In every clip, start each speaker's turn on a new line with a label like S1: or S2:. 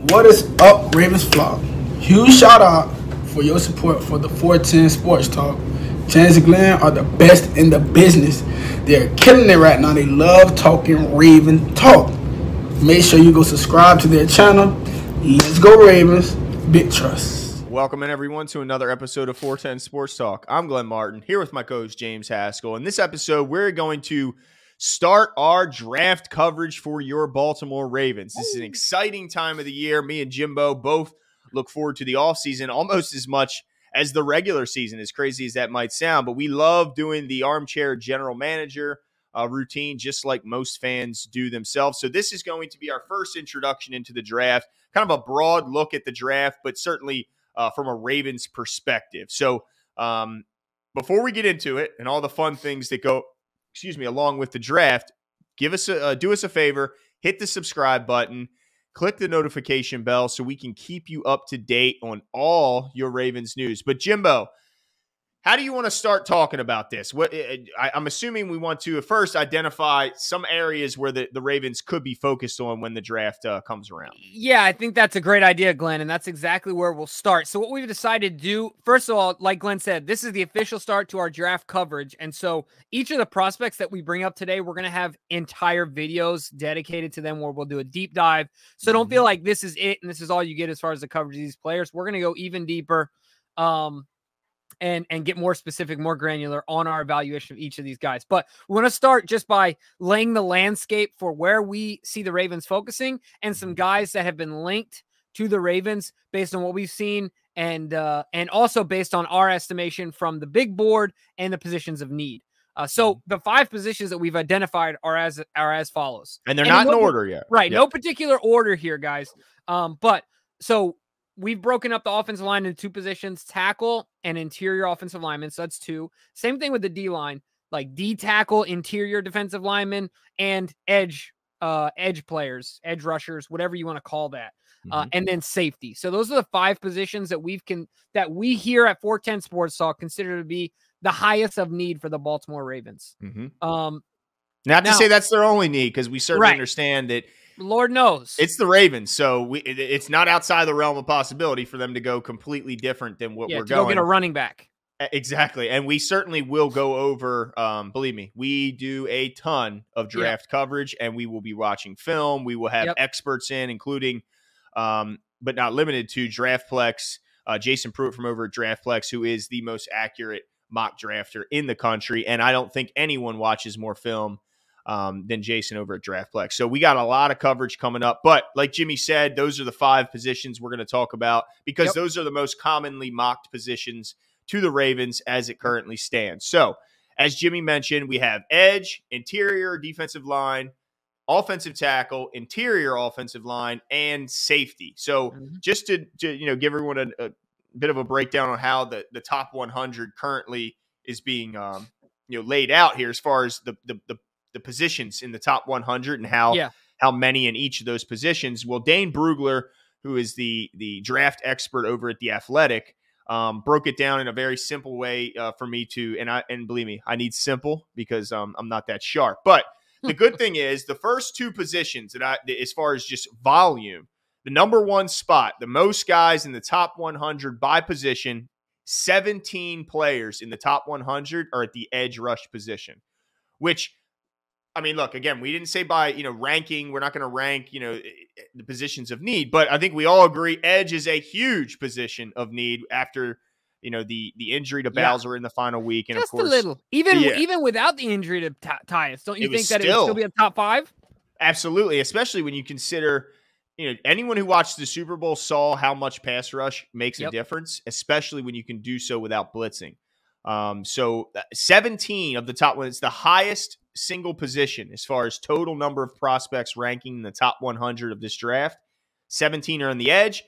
S1: What is up, Ravens Flock? Huge shout out for your support for the 410 Sports Talk. Chance and Glenn are the best in the business. They're killing it right now. They love talking Raven talk. Make sure you go subscribe to their channel. Let's go Ravens. Big trust.
S2: Welcome in everyone to another episode of 410 Sports Talk. I'm Glenn Martin here with my coach James Haskell. In this episode, we're going to start our draft coverage for your Baltimore Ravens. This is an exciting time of the year. Me and Jimbo both look forward to the offseason almost as much as the regular season, as crazy as that might sound. But we love doing the armchair general manager routine, just like most fans do themselves. So this is going to be our first introduction into the draft, kind of a broad look at the draft, but certainly from a Ravens perspective. So before we get into it and all the fun things that go along with the draft, do us a favor, hit the subscribe button, click the notification bell so we can keep you up to date on all your Ravens news. But Jimbo, how do you want to start talking about this? I'm assuming we want to first identify some areas where the Ravens could be focused on when the draft comes around.
S3: Yeah, I think that's a great idea, Glenn, and that's exactly where we'll start. So what we've decided to do, first of all, like Glenn said, this is the official start to our draft coverage. And so each of the prospects that we bring up today, we're going to have entire videos dedicated to them where we'll do a deep dive. So don't feel like this is it and this is all you get as far as the coverage of these players. We're going to go even deeper. And get more specific, more granular on our evaluation of each of these guys. But we want to start just by laying the landscape for where we see the Ravens focusing and some guys that have been linked to the Ravens based on what we've seen and also based on our estimation from the big board and the positions of need. So the 5 positions that we've identified are as follows.
S2: And they're not in order yet.
S3: Right.
S2: Yep.
S3: No particular order here, guys. But so we've broken up the offensive line into 2 positions, tackle and interior offensive linemen. So that's 2. Same thing with the D-line, like D tackle, interior defensive linemen, and edge players, edge rushers, whatever you want to call that. And then safety. So those are the 5 positions that we here at 410 Sports Talk consider to be the highest of need for the Baltimore Ravens.
S2: Not to say that's their only need, because we certainly understand that
S3: Lord knows
S2: it's the Ravens, so it's not outside the realm of possibility for them to go completely different than what we're going.
S3: Go get a running back.
S2: Exactly, and we certainly will go over. Believe me, we do a ton of draft coverage, and we will be watching film. We will have experts in, including, but not limited to, DraftPlex. Jason Pruitt from over at DraftPlex, who is the most accurate mock drafter in the country, and I don't think anyone watches more film than Jason over at DraftPlex. So we got a lot of coverage coming up. But like Jimmy said, those are the 5 positions we're going to talk about because those are the most commonly mocked positions to the Ravens as it currently stands. So as Jimmy mentioned, we have edge, interior defensive line, offensive tackle, interior offensive line, and safety. So just to give everyone a bit of a breakdown on how the top 100 currently is being laid out here as far as the positions in the top 100 and how many in each of those positions. Well, Dane Brugler, who is the draft expert over at The Athletic, broke it down in a very simple way for me to, and believe me, I need simple because I'm not that sharp. But the good thing is the first 2 positions as far as just volume, the number 1 spot, the most guys in the top 100 by position, 17 players in the top 100 are at the edge rush position, which, I mean, look, again, we didn't say by, ranking. We're not going to rank, the positions of need. But I think we all agree edge is a huge position of need after, the injury to Bowser in the final week. And
S3: just
S2: of course,
S3: a little. Even without the injury to Tyus, don't you think that it would still be a top 5?
S2: Absolutely, especially when you consider, anyone who watched the Super Bowl saw how much pass rush makes a difference, especially when you can do so without blitzing. So 17 of the top ones, it's the highest single position as far as total number of prospects ranking in the top 100 of this draft. 17 are on the edge.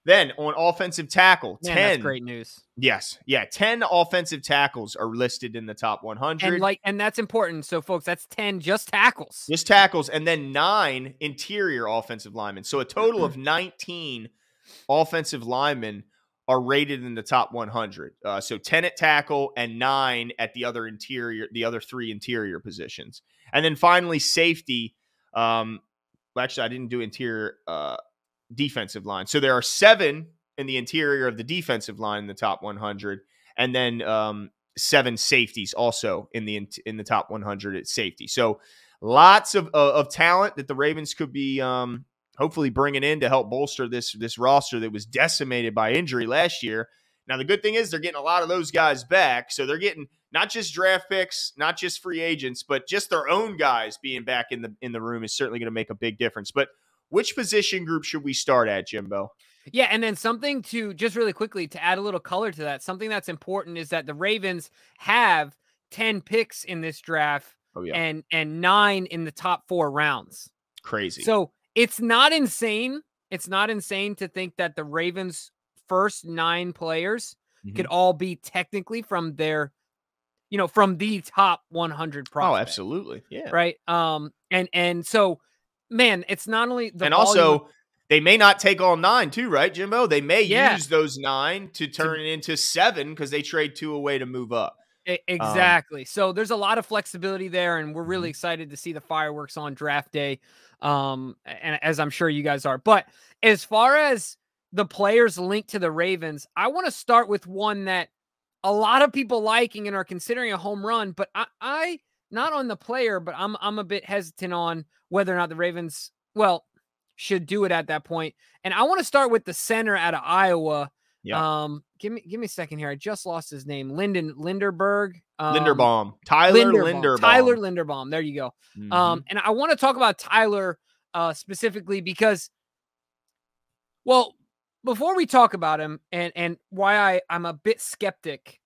S2: Then on offensive tackle, 10.
S3: That's great news.
S2: Yes. Yeah. 10 offensive tackles are listed in the top 100.
S3: And that's important. So folks, that's 10 just tackles.
S2: Just tackles. And then 9 interior offensive linemen. So a total of 19 offensive linemen are rated in the top 100. So 10 at tackle and 9 at the other 3 interior positions. And then finally, safety. actually, I didn't do interior defensive line. So there are 7 in the interior of the defensive line in the top 100, and then 7 safeties also in the top 100 at safety. So lots of talent that the Ravens could be hopefully bringing in to help bolster this roster that was decimated by injury last year. Now, the good thing is they're getting a lot of those guys back. So they're getting not just draft picks, not just free agents, but just their own guys being back in the room is certainly going to make a big difference. But which position group should we start at, Jimbo?
S3: Yeah, and then something to just really quickly to add a little color to that, something that's important is that the Ravens have 10 picks in this draft and 9 in the top 4 rounds.
S2: Crazy.
S3: So it's not insane. It's not insane to think that the Ravens' first 9 players could all be technically from their, from the top 100 prospects.
S2: Oh, absolutely. Yeah.
S3: Right. And so, man, it's not only the
S2: and also they may not take all 9 too, right, Jimbo? They may use those 9 to turn it into 7 because they trade 2 away to move up.
S3: Exactly. So there's a lot of flexibility there, and we're really excited to see the fireworks on draft day. And as I'm sure you guys are. But as far as the players linked to the Ravens, I want to start with one that a lot of people liking and are considering a home run, but I not on the player, but I'm a bit hesitant on whether or not the Ravens, should do it at that point. And I want to start with the center out of Iowa.
S2: Yeah.
S3: Give me a second here. I just lost his name. Linderberg.
S2: Linderbaum. Tyler Linderbaum.
S3: Tyler Linderbaum. There you go. And I want to talk about Tyler specifically because, before we talk about him and why I'm a bit skeptic,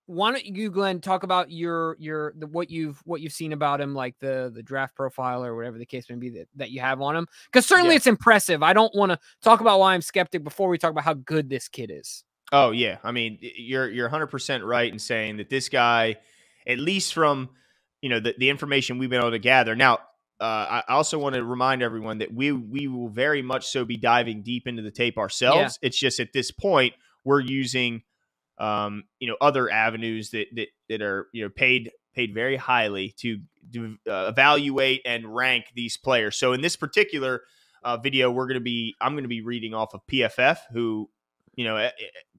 S3: why don't you, Glenn, talk about what you've seen about him, like the draft profile or whatever the case may be that you have on him? Because certainly it's impressive. I don't want to talk about why I'm skeptic before we talk about how good this kid is.
S2: Oh yeah, I mean you're 100% right in saying that this guy, at least from the information we've been able to gather. Now, I also want to remind everyone that we will very much so be diving deep into the tape ourselves. Yeah. It's just at this point we're using other avenues that are paid very highly to evaluate and rank these players. So in this particular video, I'm going to be reading off of PFF, who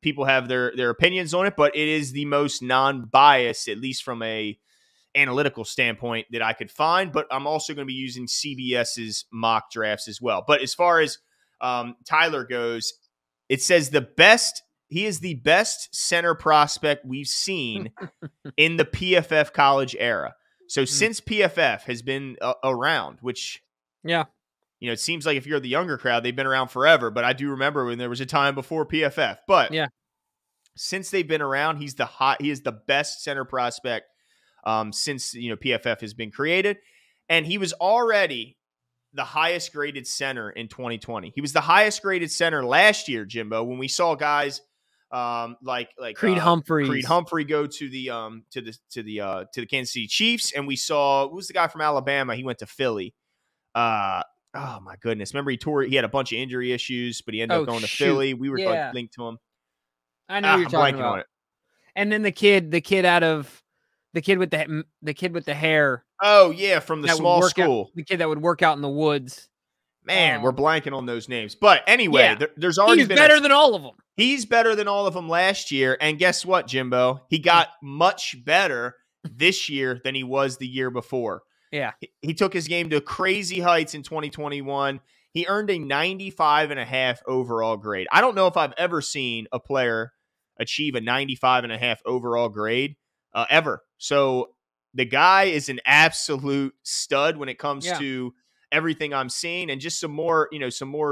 S2: people have their opinions on it, but it is the most non-biased, at least from a analytical standpoint, that I could find. But I'm also going to be using CBS's mock drafts as well. But as far as Tyler goes, it says he is the best center prospect we've seen in the PFF college era. So since PFF has been around, which it seems like if you're the younger crowd, they've been around forever. But I do remember when there was a time before PFF. But since they've been around, he is the best center prospect since PFF has been created, and he was already the highest graded center in 2020. He was the highest graded center last year, Jimbo, when we saw guys like
S3: Creed
S2: Humphrey go to the Kansas City Chiefs, and we saw who's the guy from Alabama. He went to Philly. Oh my goodness! Remember he had a bunch of injury issues, but he ended up going to Philly. We were linked to him.
S3: I know you're talking about. And then the kid with the hair.
S2: Oh yeah, from the small school.
S3: The kid that would work out in the woods.
S2: Man, we're blanking on those names. But anyway, there's already
S3: been better than all of them.
S2: He's better than all of them last year. And guess what, Jimbo? He got much better this year than he was the year before.
S3: Yeah.
S2: He took his game to crazy heights in 2021. He earned a 95.5 overall grade. I don't know if I've ever seen a player achieve a 95.5 overall grade ever. So the guy is an absolute stud when it comes to everything I'm seeing, and just some more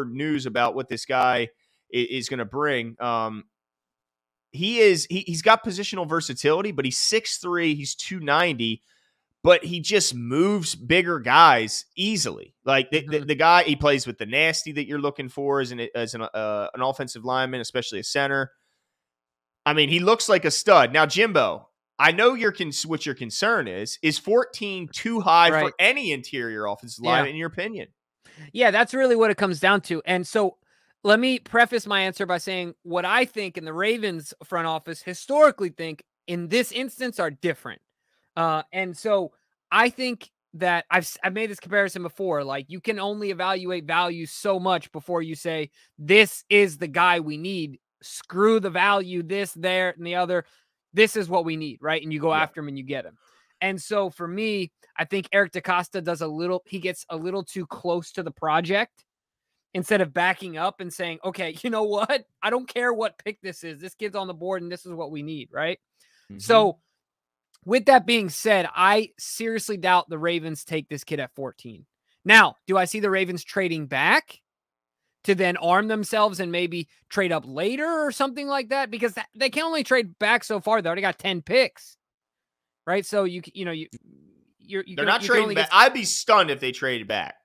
S2: news about what this guy is going to bring. He's got positional versatility, but he's 6'3", he's 290, but he just moves bigger guys easily. Like the guy, he plays with the nasty that you're looking for as an offensive lineman, especially a center. I mean, he looks like a stud. Now, Jimbo, I know what your concern is 14 too high for any interior offensive line, in your opinion?
S3: Yeah, that's really what it comes down to. And so let me preface my answer by saying what I think in the Ravens front office historically think in this instance are different. And so I think that I've made this comparison before. Like, you can only evaluate value so much before you say, this is the guy we need. Screw the value, this, there, and the other. This is what we need, right? And you go after him and you get him. And so for me, I think Eric DeCosta he gets a little too close to the project instead of backing up and saying, okay, you know what? I don't care what pick this is. This kid's on the board and this is what we need, right? Mm-hmm. So with that being said, I seriously doubt the Ravens take this kid at 14. Now, do I see the Ravens trading back to then arm themselves and maybe trade up later or something like that? Because they can only trade back so far. They already got 10 picks, right? So they're
S2: not trading back. I'd be stunned if they traded back.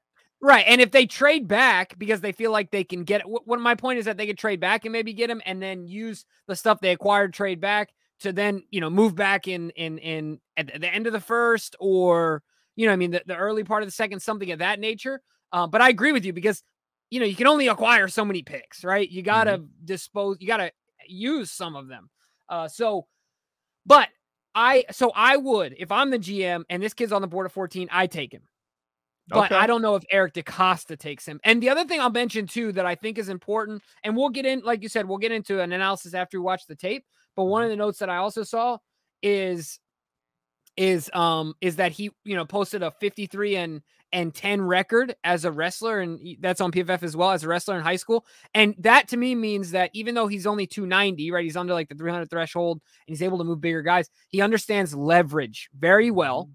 S3: Right. And if they trade back because they feel like they can get it, my point is that they could trade back and maybe get him and then use the stuff they acquired, trade back to then, move back in at the end of the first, or, the early part of the second, something of that nature. But I agree with you because, you can only acquire so many picks, right? You got to you got to use some of them. I would, if I'm the GM and this kid's on the board at 14, I take him. But I don't know if Eric DeCosta takes him. And the other thing I'll mention too that I think is important, and we'll get in, like you said, we'll get into an analysis after we watch the tape. But one of the notes that I also saw is that he, posted a 53 and 10 record as a wrestler, and that's on PFF as well, as a wrestler in high school. And that to me means that even though he's only 290, right, he's under like the 300 threshold and he's able to move bigger guys, he understands leverage very well.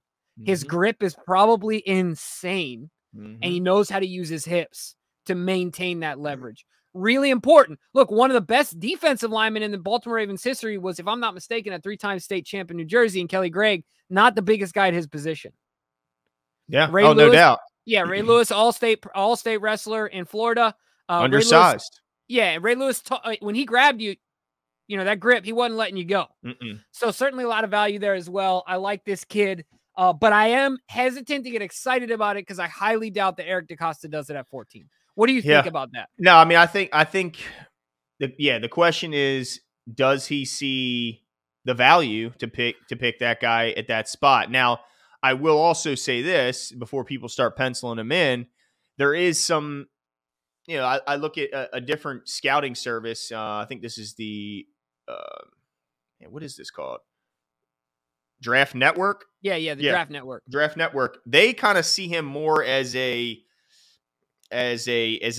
S3: His grip is probably insane, and he knows how to use his hips to maintain that leverage. Really important. Look, one of the best defensive linemen in the Baltimore Ravens history was, if I'm not mistaken, a 3-time state champ in New Jersey, and Kelly Gregg, not the biggest guy at his position.
S2: Yeah, no doubt.
S3: Yeah, Ray Lewis, all-state wrestler in Florida.
S2: Undersized.
S3: Ray Lewis, when he grabbed you, that grip, he wasn't letting you go. So certainly a lot of value there as well. I like this kid. But I am hesitant to get excited about it because I highly doubt that Eric DeCosta does it at 14. What do you think about that?
S2: No, I mean, I think the question is, does he see the value to pick that guy at that spot? Now, I will also say this before people start penciling him in. There is some, I look at a different scouting service. I think this is the, what is this called? Draft Network?
S3: The Draft Network.
S2: Draft Network. They kind of see him more as a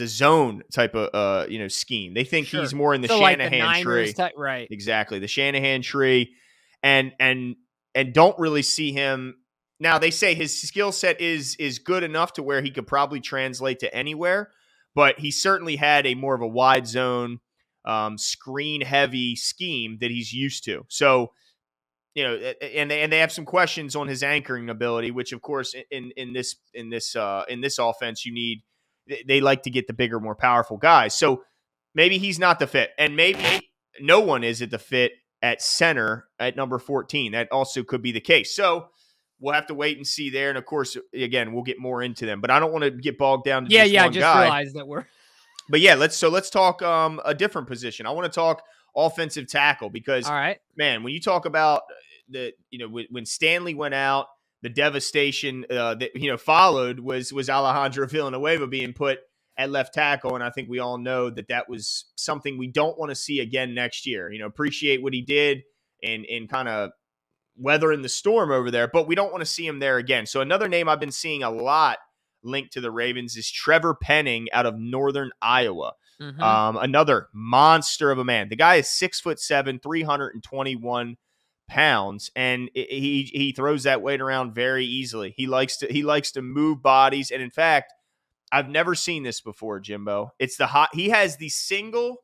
S2: zone type of scheme. They think he's more in the Shanahan tree.
S3: Right.
S2: Exactly. The Shanahan tree. And don't really see him. Now, they say his skill set is good enough to where he could probably translate to anywhere, but he certainly had a more of a wide zone, screen heavy scheme that he's used to. So, and they have some questions on his anchoring ability, which of course in this offense they like to get the bigger, more powerful guys. So maybe he's not the fit, and maybe no one is at the fit at center at number 14. That also could be the case. So we'll have to wait and see there. And of course, again, we'll get more into them, but I don't want to get bogged down to just one guy.
S3: Realized that we're.
S2: But yeah, let's talk a different position. I want to talk offensive tackle because, man, when you talk about when Stanley went out, the devastation that followed was Alejandro Villanueva being put at left tackle, and I think we all know that was something we don't want to see again next year. Appreciate what he did and kind of weathering the storm over there, but we don't want to see him there again. So another name I've been seeing a lot linked to the Ravens is Trevor Penning out of Northern Iowa. Another monster of a man. The guy is 6'7", 321 pounds, and he throws that weight around very easily. He likes to move bodies, and in fact, I've never seen this before, Jimbo. He has the single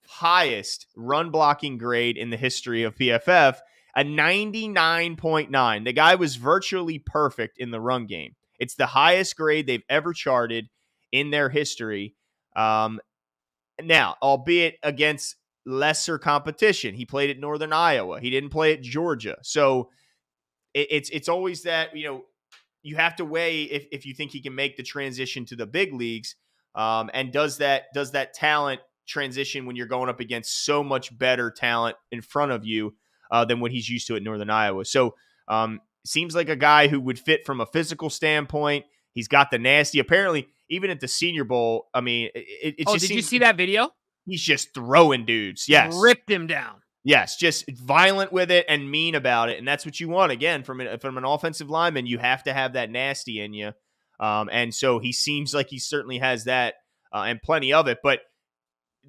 S2: highest run blocking grade in the history of PFF, a 99.9. The guy was virtually perfect in the run game. It's the highest grade they've ever charted in their history. Now, albeit against lesser competition. He played at Northern Iowa. He didn't play at Georgia. So it's always that, you have to weigh if you think he can make the transition to the big leagues. And does that talent transition when you're going up against so much better talent in front of you than what he's used to at Northern Iowa. So seems like a guy who would fit from a physical standpoint. He's got the nasty. Apparently, even at the Senior Bowl, I mean, it just
S3: did you
S2: seems
S3: see that video?
S2: he's just throwing dudes. Yes.
S3: Ripped him down.
S2: Yes, just violent with it and mean about it. And that's what you want, again, from an offensive lineman. You have to have that nasty in you. And so he seems like he certainly has that and plenty of it. But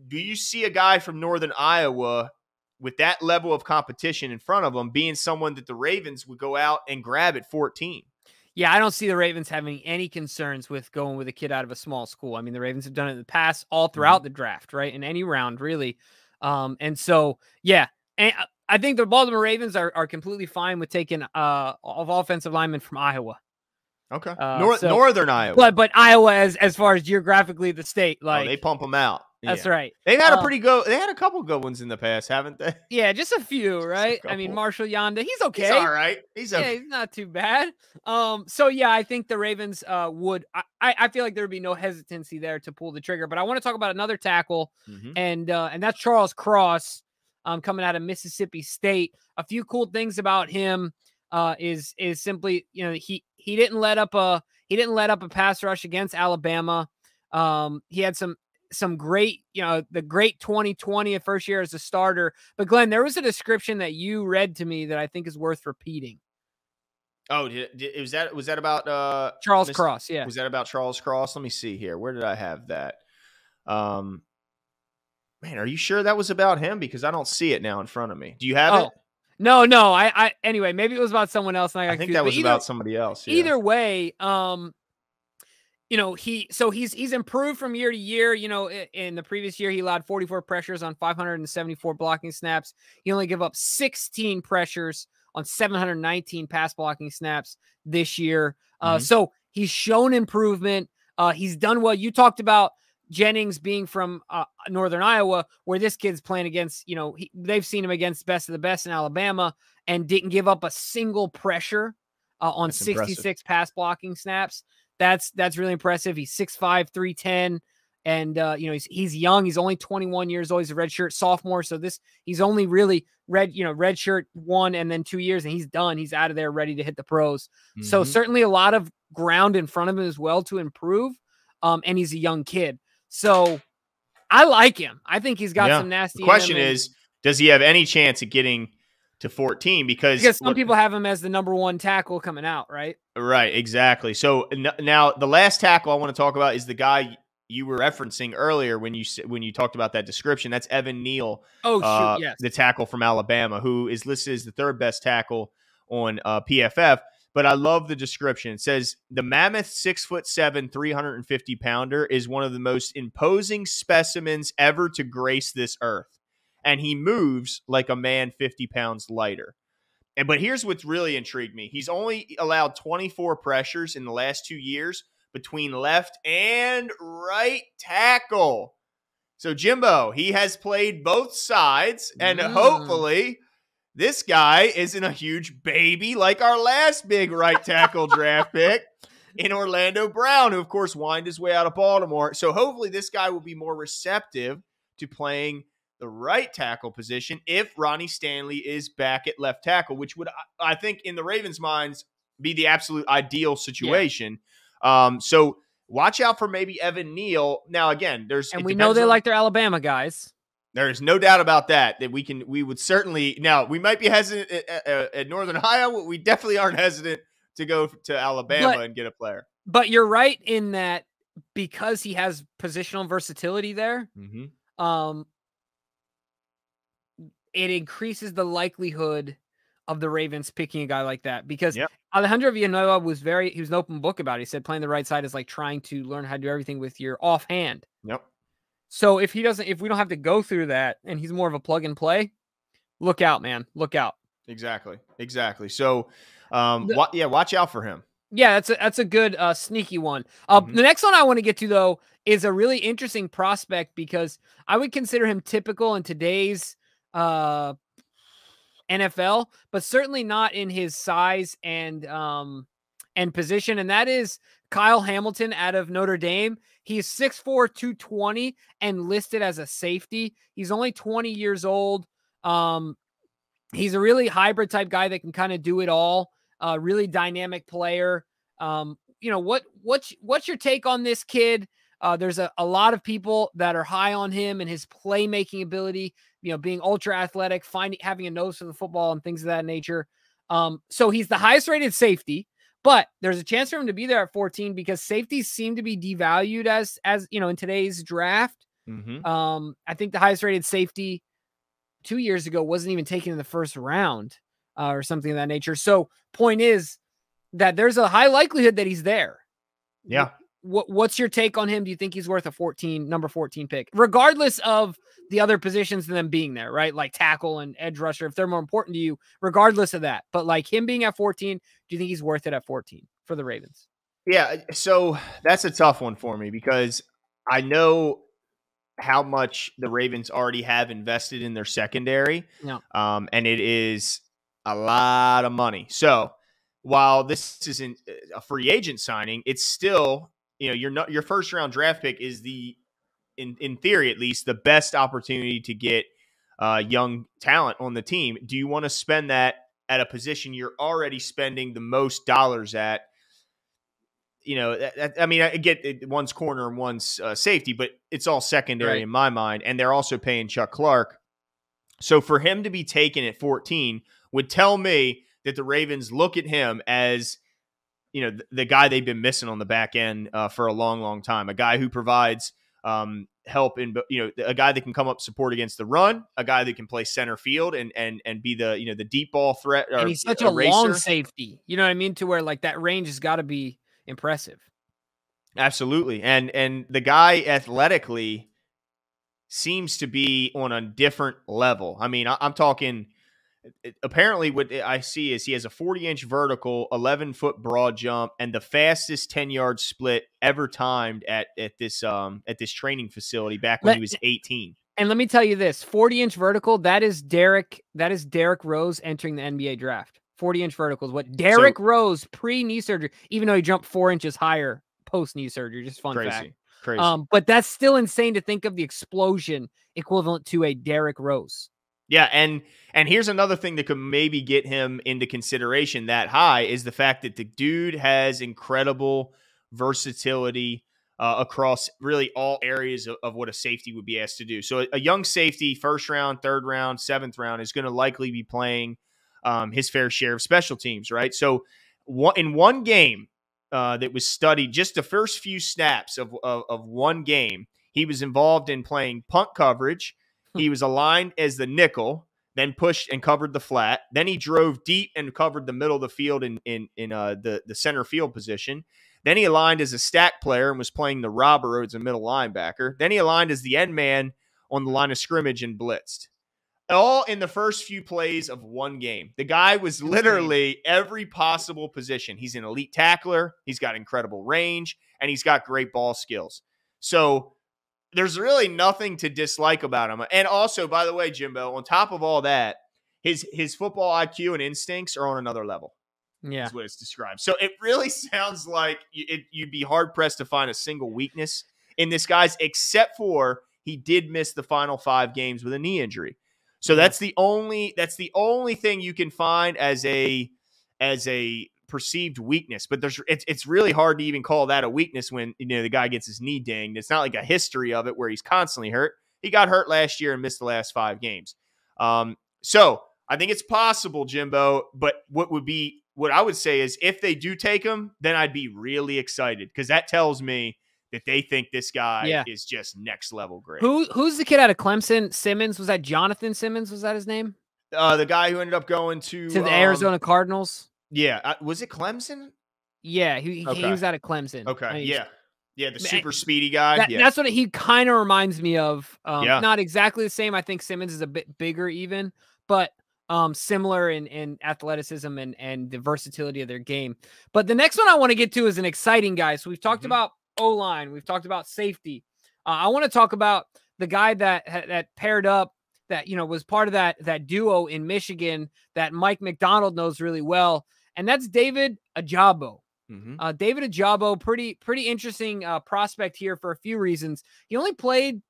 S2: do you see a guy from Northern Iowa with that level of competition in front of him being someone that the Ravens would go out and grab at 14?
S3: Yeah, I don't see the Ravens having any concerns with going with a kid out of a small school. I mean, the Ravens have done it in the past all throughout the draft, right? In any round, really. And so, yeah, and I think the Baltimore Ravens are completely fine with taking of offensive linemen from Iowa.
S2: Okay, Northern Iowa,
S3: but Iowa as far as geographically the state, like
S2: they pump them out.
S3: That's right.
S2: They've had They had a couple good ones in the past, haven't they?
S3: Yeah, just a few, right? I mean, Marshall Yonda, he's okay.
S2: He's all right. He's
S3: not too bad. So yeah, I think the Ravens would. I feel like there would be no hesitancy there to pull the trigger. But I want to talk about another tackle, and that's Charles Cross, coming out of Mississippi State. A few cool things about him is simply, he didn't let up a pass rush against Alabama. He had some great, the great 2020 first year as a starter. But Glenn, there was a description that you read to me that I think is worth repeating.
S2: Oh, was that about
S3: Charles Cross? Yeah.
S2: Was that about Charles Cross? Let me see here. Where did I have that? Man, are you sure that was about him? Because I don't see it now in front of me. Do you have it?
S3: No. Anyway, maybe it was about someone else. And
S2: I think that was about somebody else. Yeah.
S3: Either way, he's improved from year to year. In the previous year, he allowed 44 pressures on 574 blocking snaps. He only gave up 16 pressures on 719 pass blocking snaps this year. So he's shown improvement. He's done well. You talked about Jennings being from Northern Iowa, where this kid's playing against, they've seen him against best of the best in Alabama and didn't give up a single pressure on 66 pass blocking snaps. That's really impressive. He's 6'5", 310. And, he's young. He's only 21 years old. He's a redshirt sophomore. So he's only really redshirt 1 and then 2 years, and he's done. He's out of there ready to hit the pros. So certainly a lot of ground in front of him as well to improve. And he's a young kid. So I like him. I think he's got some nasty.
S2: The question is, does he have any chance of getting to 14? Because
S3: some people have him as the number 1 tackle coming out, right?
S2: Right, exactly. So now the last tackle I want to talk about is the guy you were referencing earlier when you talked about that description. That's Evan Neal.
S3: Oh, shoot, yes.
S2: The tackle from Alabama, who is listed as the 3rd best tackle on PFF. But I love the description. It says, the mammoth 6'7", 350-pounder is one of the most imposing specimens ever to grace this earth. And he moves like a man 50 pounds lighter. But here's what's really intrigued me. He's only allowed 24 pressures in the last 2 years between left and right tackle. So, Jimbo, he has played both sides, and hopefully this guy isn't a huge baby like our last big right tackle draft pick in Orlando Brown, who, of course, whined his way out of Baltimore. So hopefully this guy will be more receptive to playing the right tackle position if Ronnie Stanley is back at left tackle, which would, I think, in the Ravens' minds, be the absolute ideal situation. Yeah. So watch out for maybe Evan Neal. Now, again,
S3: we know they like their Alabama guys.
S2: There is no doubt about that we would certainly, now we might be hesitant at Northern Iowa. We definitely aren't hesitant to go to Alabama and get a player.
S3: But you're right in that because he has positional versatility there, it increases the likelihood of the Ravens picking a guy like that, because Alejandro Villanueva was an open book about it. He said playing the right side is like trying to learn how to do everything with your offhand.
S2: Yep.
S3: So if we don't have to go through that and he's more of a plug and play, look out, man. Look out.
S2: Exactly. So, watch out for him.
S3: Yeah, that's a good sneaky one. The next one I want to get to, though, is a really interesting prospect because I would consider him typical in today's NFL, but certainly not in his size and position. And that is Kyle Hamilton out of Notre Dame. He's 6'4", 220 and listed as a safety. He's only 20 years old. He's a really hybrid type guy that can kind of do it all. really dynamic player. What's your take on this kid? There's a lot of people that are high on him and his playmaking ability, being ultra athletic, having a nose for the football and things of that nature. So he's the highest rated safety, but there's a chance for him to be there at 14 because safeties seem to be devalued as in today's draft. I think the highest rated safety 2 years ago wasn't even taken in the first round or something of that nature. So point is that there's a high likelihood that he's there.
S2: Yeah.
S3: What's your take on him? Do you think he's worth a number 14 pick, regardless of the other positions than them being there, right? Like tackle and edge rusher, if they're more important to you, regardless of that. But like him being at 14, do you think he's worth it at 14 for the Ravens?
S2: Yeah. So that's a tough one for me because I know how much the Ravens already have invested in their secondary.
S3: Yeah.
S2: And it is a lot of money. So while this isn't a free agent signing, it's still, your first round draft pick is in theory, at least, the best opportunity to get young talent on the team. Do you want to spend that at a position you're already spending the most dollars at? I get it, one's corner and one's safety, but it's all secondary in my mind. And they're also paying Chuck Clark. So for him to be taken at 14 would tell me that the Ravens look at him as, the guy they've been missing on the back end for a long, long time. A guy who provides help in, a guy that can come up support against the run, a guy that can play center field and be the, the deep ball threat.
S3: And he's such a long safety, you know what I mean? To where like that range has got to be impressive.
S2: Absolutely. And the guy athletically seems to be on a different level. I mean, I'm talking, apparently what I see is he has a 40-inch vertical, 11-foot broad jump, and the fastest 10-yard split ever timed at this training facility back when he was 18.
S3: And let me tell you this, 40-inch vertical, that is Derrick Rose entering the NBA draft. 40-inch vertical is what Derrick Rose pre-knee surgery, even though he jumped 4 inches higher post-knee surgery. Just fun fact.
S2: Crazy.
S3: But that's still insane to think of the explosion equivalent to a Derrick Rose.
S2: Yeah, and here's another thing that could maybe get him into consideration that high is the fact that the dude has incredible versatility across really all areas of what a safety would be asked to do. So a young safety, first round, third round, seventh round, is going to likely be playing his fair share of special teams, right? So in one game that was studied, just the first few snaps of one game, he was involved in playing punt coverage. He was aligned as the nickel, then pushed and covered the flat. Then he drove deep and covered the middle of the field in the center field position. Then he aligned as a stack player and was playing the robber as a middle linebacker. Then he aligned as the end man on the line of scrimmage and blitzed. All in the first few plays of one game. The guy was literally every possible position. He's an elite tackler. He's got incredible range, and he's got great ball skills. So there's really nothing to dislike about him. And also, by the way, Jimbo, on top of all that, his football IQ and instincts are on another level.
S3: Yeah,
S2: is what it's described. So it really sounds like you'd be hard-pressed to find a single weakness in this guy's, except for he did miss the final 5 games with a knee injury. So that's the only thing you can find as a perceived weakness. But it's really hard to even call that a weakness when the guy gets his knee dinged. It's not like a history of it where he's constantly hurt. He got hurt last year and missed the last 5 games. So I think it's possible, Jimbo. But what I would say is if they do take him, then I'd be really excited because that tells me that they think this guy is just next level great.
S3: Who's the kid out of Clemson? Simmons? Was that Jonathan Simmons? Was that his name?
S2: The guy who ended up going to
S3: the Arizona Cardinals.
S2: Yeah. Was it Clemson?
S3: Yeah. He was out of Clemson.
S2: Okay. Yeah. The super speedy guy.
S3: That's what he kind of reminds me of. Not exactly the same. I think Simmons is a bit bigger even, but similar in athleticism and the versatility of their game. But the next one I want to get to is an exciting guy. So we've talked about O-line. We've talked about safety. I want to talk about the guy that paired up, that was part of that duo in Michigan that Mike McDonald knows really well, and that's David Ajabo. David Ajabo, pretty interesting prospect here for a few reasons. He only played,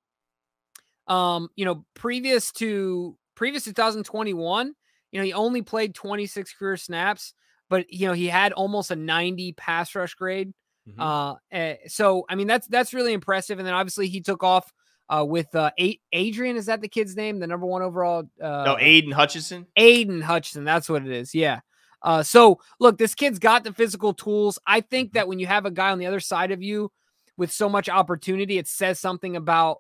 S3: previous to 2021. He only played 26 career snaps, but he had almost a 90 pass rush grade.
S2: Mm-hmm.
S3: So I mean that's really impressive. And then obviously he took off with Adrian. Is that the kid's name? The number 1 overall?
S2: No, Aiden Hutchinson.
S3: Aiden Hutchinson. That's what it is. Yeah. So look, this kid's got the physical tools. I think that when you have a guy on the other side of you with so much opportunity, it says something about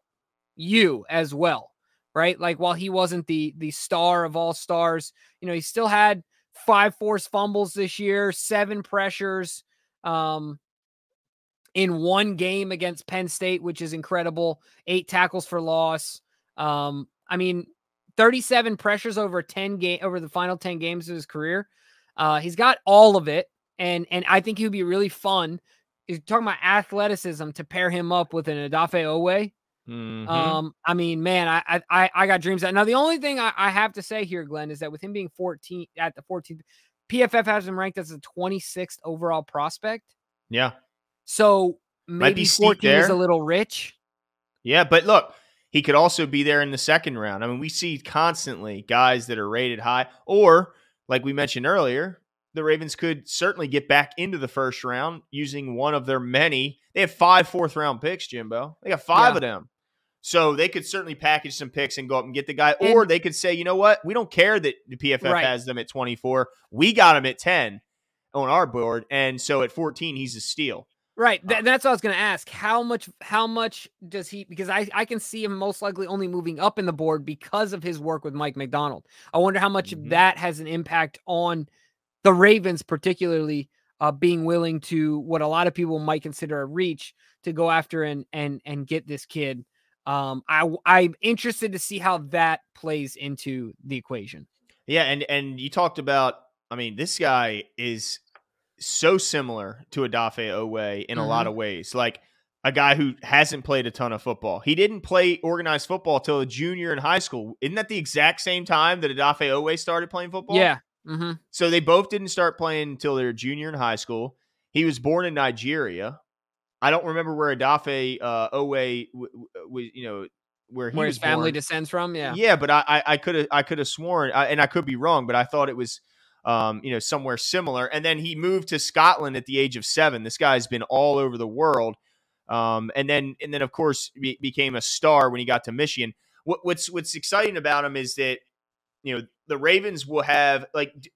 S3: you as well, right? Like while he wasn't the star of all stars, he still had 5 forced fumbles this year, 7 pressures in 1 game against Penn State, which is incredible, 8 tackles for loss. I mean, 37 pressures over the final 10 games of his career. He's got all of it, and I think he would be really fun. You're talking about athleticism to pair him up with an Odafe Owe.
S2: Mm-hmm.
S3: I mean, man, I got dreams. Now, the only thing I have to say here, Glenn, is that with him being 14 at the 14th, PFF has him ranked as a 26th overall prospect.
S2: Yeah.
S3: So maybe 14 is a little rich.
S2: Yeah, but look, he could also be there in the second round. I mean, we see constantly guys that are rated high, or like we mentioned earlier, the Ravens could certainly get back into the first round using one of their many. They have 5 fourth-round picks, Jimbo. They got 5 of them. So they could certainly package some picks and go up and get the guy. Or they could say, you know what? We don't care that the PFF has them at 24. We got him at 10 on our board. And so at 14, he's a steal.
S3: Right. That's what I was going to ask. How much does he, because I can see him most likely only moving up in the board because of his work with Mike McDonald. I wonder how much of that has an impact on the Ravens, particularly being willing to what a lot of people might consider a reach to go after and get this kid. I'm interested to see how that plays into the equation.
S2: Yeah. And you talked about, I mean, this guy is so similar to Odafe Owe in a lot of ways. Like a guy who hasn't played a ton of football. He didn't play organized football till a junior in high school. Isn't that the exact same time that Odafe Owe started playing football?
S3: Yeah.
S2: So they both didn't start playing until they were junior in high school. He was born in Nigeria. I don't remember where Odafe Owe was, where
S3: his family descends from. Yeah.
S2: Yeah. But I could have sworn, and I could be wrong, but I thought it was, somewhere similar. And then he moved to Scotland at the age of 7. This guy's been all over the world. And then of course became a star when he got to Michigan. What's exciting about him is that, the Ravens will have,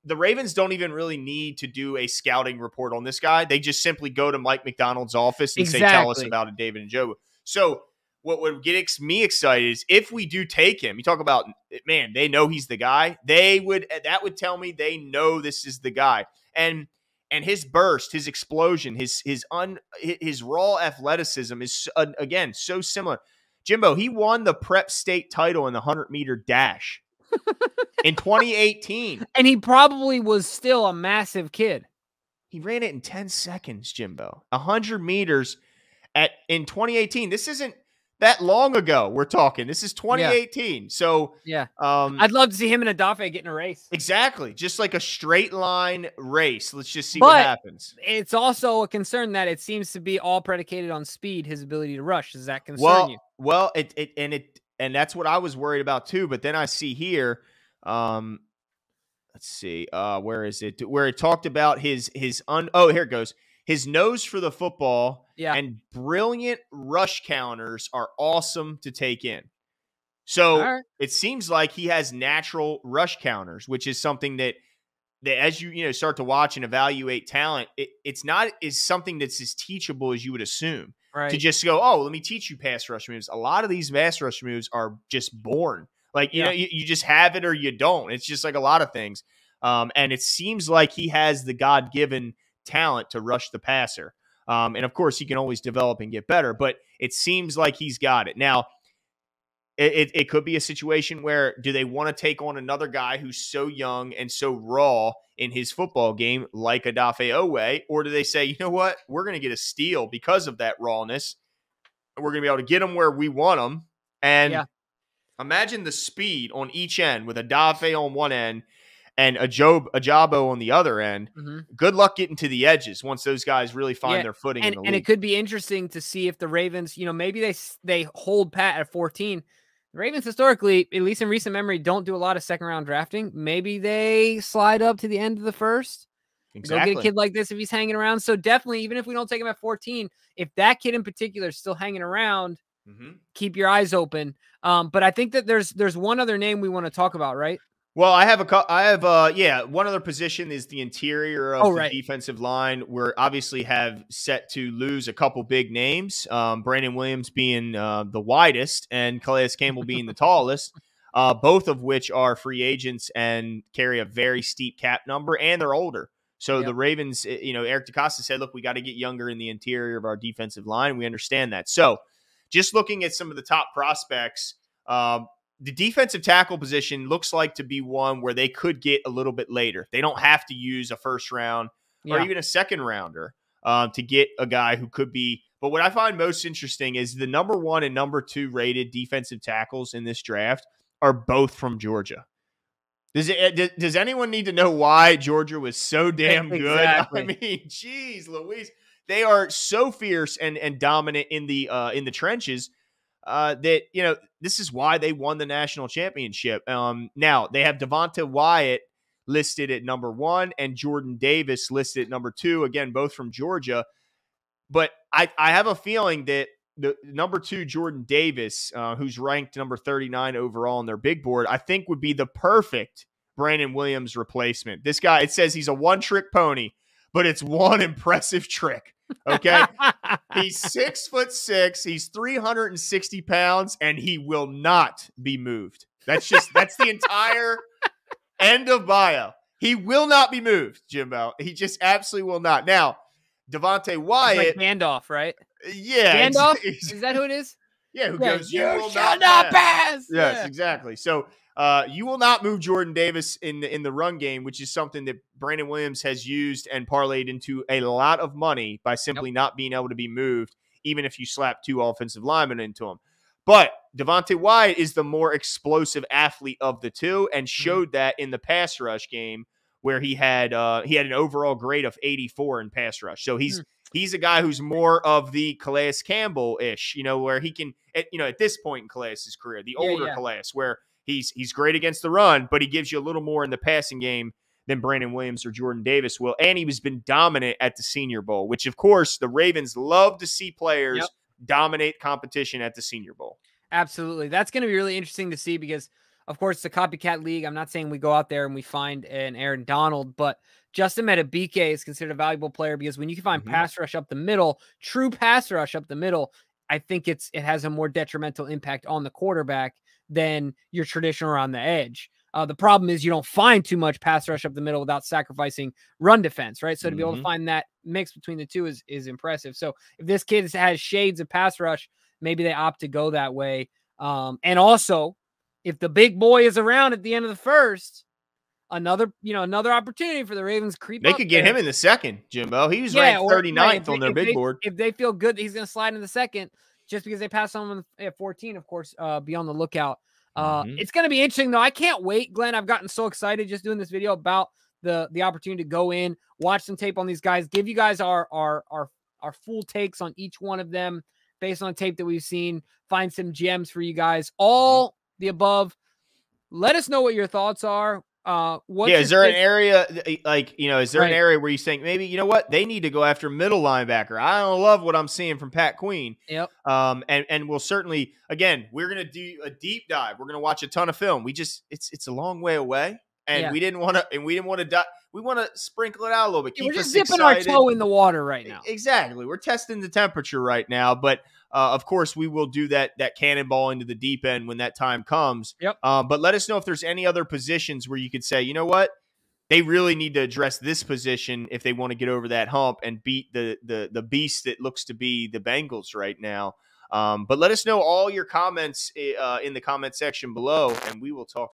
S2: the Ravens don't even really need to do a scouting report on this guy. They just simply go to Mike McDonald's office and say, tell us about it, David Ajabo. So what gets me excited is if we do take him, you talk about, man, they know he's the guy. That would tell me they know this is the guy. And his burst, his explosion, his raw athleticism is, again, so similar. Jimbo, he won the Prep State title in the 100-meter dash in 2018.
S3: And he probably was still a massive kid.
S2: He ran it in 10 seconds, Jimbo. 100 meters in 2018. This isn't that long ago. We're talking. This is 2018. Yeah. So
S3: yeah, I'd love to see him and Odafe get in a race.
S2: Exactly, just like a straight line race. Let's just see what happens.
S3: It's also a concern that it seems to be all predicated on speed. His ability to rush. Does that concern you?
S2: Well, and that's what I was worried about too. But then I see here. Let's see. Where is it? Where it talked about here it goes. His nose for the football and brilliant rush counters are awesome to take in. So It seems like he has natural rush counters, which is something that as you start to watch and evaluate talent, it's not is something that's as teachable as you would assume.
S3: Right.
S2: To just go, oh, let me teach you pass rush moves. A lot of these pass rush moves are just born. Like, you just have it or you don't. It's just like a lot of things. And it seems like he has the God-given talent to rush the passer. And of course, he can always develop and get better, but it seems like he's got it. Now, it could be a situation where do they want to take on another guy who's so young and so raw in his football game like Odafe Owe, or do they say, you know what, we're going to get a steal because of that rawness. We're going to be able to get him where we want him. And imagine the speed on each end with Odafe on one end and Ajabo on the other end. Good luck getting to the edges once those guys really find their footing in the league.
S3: And it could be interesting to see if the Ravens, maybe they hold pat at 14. The Ravens historically, at least in recent memory, don't do a lot of second-round drafting. Maybe they slide up to the end of the first.
S2: Exactly.
S3: Go get a kid like this if he's hanging around. So definitely, even if we don't take him at 14, if that kid in particular is still hanging around, keep your eyes open. But I think that there's one other name we want to talk about, right?
S2: Well, I have one other position is the interior of the defensive line. We're obviously have set to lose a couple big names. Brandon Williams being the widest and Calais Campbell being the tallest, both of which are free agents and carry a very steep cap number, and they're older. So the Ravens, Eric DeCosta said, look, we got to get younger in the interior of our defensive line. We understand that. So just looking at some of the top prospects, the defensive tackle position looks like to be one where they could get a little bit later. They don't have to use a first round or even a second rounder to get a guy who could be. But what I find most interesting is the number 1 and number 2 rated defensive tackles in this draft are both from Georgia. Does anyone need to know why Georgia was so damn good?
S3: Exactly.
S2: I mean, geez, Louise, they are so fierce and dominant in the trenches. That this is why they won the national championship. Now they have Devonte Wyatt listed at number 1 and Jordan Davis listed at number 2. Again, both from Georgia. But I have a feeling that the number 2 Jordan Davis, who's ranked number 39 overall on their big board, I think would be the perfect Brandon Williams replacement. This guy, it says he's a one-trick pony, but it's one impressive trick. Okay. He's 6'6", he's 360 pounds, and he will not be moved. That's the entire end of bio. He will not be moved, Jimbo. He just absolutely will not. Now, Devonte Wyatt.
S3: It's like Gandalf, right?
S2: Yeah.
S3: Gandalf? Is that who it is?
S2: Yeah, who goes,
S3: you will not pass.
S2: Yes, exactly. So you will not move Jordan Davis in the run game, which is something that Brandon Williams has used and parlayed into a lot of money by simply not being able to be moved, even if you slap 2 offensive linemen into him. But Devonte Wyatt is the more explosive athlete of the two and showed that in the pass rush game where he had an overall grade of 84 in pass rush. So he's a guy who's more of the Calais Campbell-ish, where he can, at this point in Calais' career, the older Calais, where he's great against the run, but he gives you a little more in the passing game than Brandon Williams or Jordan Davis will. And he's been dominant at the Senior Bowl, which, of course, the Ravens love to see players dominate competition at the Senior Bowl.
S3: Absolutely. That's going to be really interesting to see because, of course, it's a copycat league. I'm not saying we go out there and we find an Aaron Donald, but Justin Metabike is considered a valuable player because when you can find pass rush up the middle, true pass rush up the middle, I think it has a more detrimental impact on the quarterback than your traditional around the edge. The problem is you don't find too much pass rush up the middle without sacrificing run defense, right? So to be able to find that mix between the two is impressive. So if this kid has shades of pass rush, maybe they opt to go that way. And also, if the big boy is around at the end of the first, another opportunity for the Ravens creep.
S2: They could get him in the second, Jimbo. He was ranked 39th on their big board.
S3: If they feel good, he's going to slide in the second just because they passed on him at 14, of course, be on the lookout. It's going to be interesting, though. I can't wait, Glenn. I've gotten so excited just doing this video about the opportunity to go in, watch some tape on these guys, give you guys our full takes on each one of them based on tape that we've seen, find some gems for you guys, all the above. Let us know what your thoughts are.
S2: Is there an area an area where you think maybe, you know what, they need to go after middle linebacker? I don't love what I'm seeing from Pat Queen.
S3: Yep.
S2: And we'll certainly, again, we're going to do a deep dive. We're going to watch a ton of film. It's a long way away. And we didn't want to we want to sprinkle it out a little bit.
S3: We're just dipping our toe in the water right now.
S2: Exactly. We're testing the temperature right now, but of course we will do that cannonball into the deep end when that time comes.
S3: Yep.
S2: But let us know if there's any other positions where you could say, you know what, they really need to address this position if they want to get over that hump and beat the beast that looks to be the Bengals right now. But let us know all your comments in the comment section below, and we will talk.